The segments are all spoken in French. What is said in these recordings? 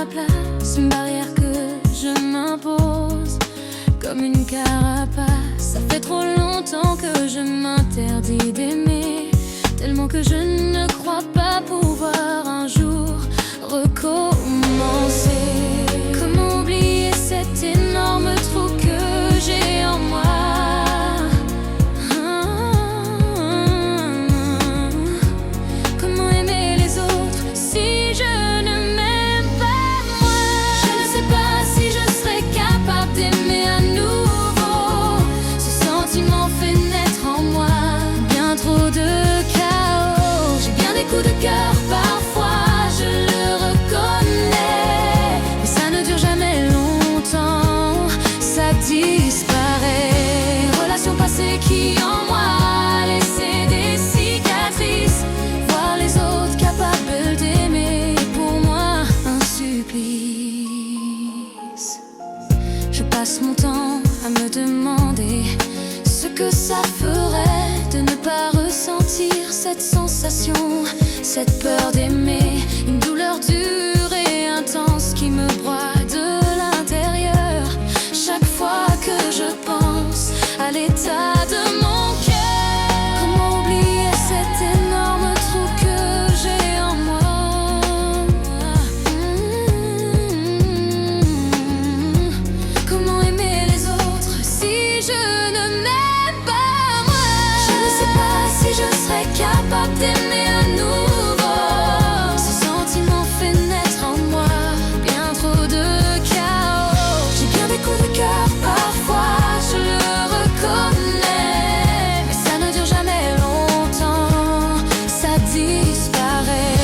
ma place, une barrière que je m'impose comme une carapace. Ça fait trop longtemps que je m'interdis d'aimer, tellement que je ne crois pas pouvoir un jour recommencer. Comment oublier cet énorme trou que j'ai en moi? Comment aimer les autres si je ne m'aime pas moi? Je ne sais pas si je serais capable d'aimer à nouveau. Ce sentiment fait naître en moi bien trop de chaos. J'ai bien des coups de cœur parfois, je le reconnais, mais ça ne dure jamais longtemps, ça disparaît. Relations passées qui en moi laissaient des cicatrices. Voir les autres capables d'aimer est pour moi un supplice. Je passe mon temps à me demander ce que ça ferait de ne pas ressentir cette sensation, cette peur d'aimer, une douleur dure et intense qui me broie de l'intérieur. Chaque fois que je pense à l'état de mon cœur, comment oublier cet énorme trou que j'ai en moi? Comment aimer les autres si je ne m'aime pas moi? Je ne sais pas si je serais capable d'aimer à nouveau. Ce sentiment fait naître en moi bien trop de chaos. J'ai bien des coups de cœur parfois, je le reconnais, mais ça ne dure jamais longtemps, ça disparaît.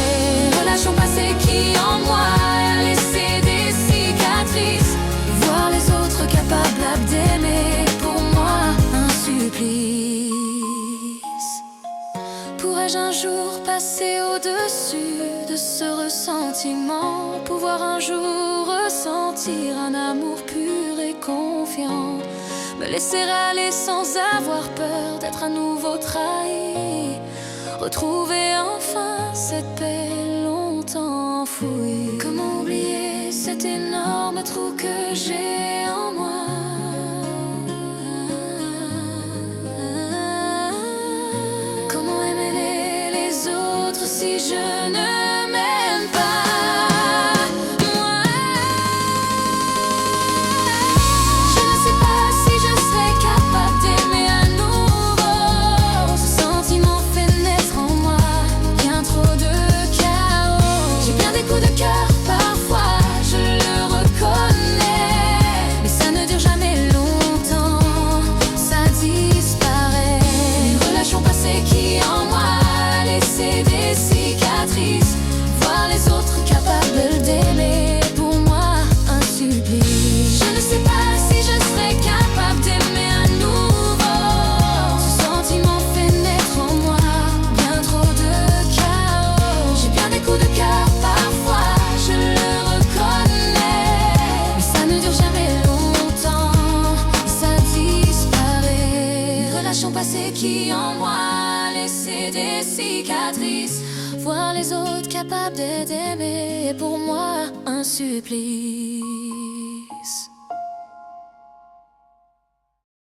Relation passée qui en moi a laissé des cicatrices. Voir les autres capables d'aimer, pour moi un supplice. Pourrais-je un jour passer au-dessus de ce ressentiment? Pouvoir un jour ressentir un amour pur et confiant? Me laisser aller sans avoir peur d'être à nouveau trahi? Retrouver enfin cette paix longtemps enfouie? Comment oublier cet énorme trou que j'ai en moi? Comment aimer les autres si je ne m'aime pas moi? Je ne sais pas si je serais capable d'aimer à nouveau. Ce sentiment fait naître en moi bien trop de chaos. J'ai bien des coups de cœur parfois, je le reconnais, mais ça ne dure jamais longtemps, ça disparaît. Les relations passées qui en moi laissaient des cicatrices. Voir les autres capables d'aimer, pour moi un supplice. Je ne sais pas si je serais capable d'aimer à nouveau. Ce sentiment fait naître en moi bien trop de chaos. J'ai bien des coups de cœur parfois, je le reconnais, mais ça ne dure jamais longtemps, ça disparaît. Relations passées qui en moi laissaient des cicatrices. Voir les autres capables d'aimer est pour moi un supplice.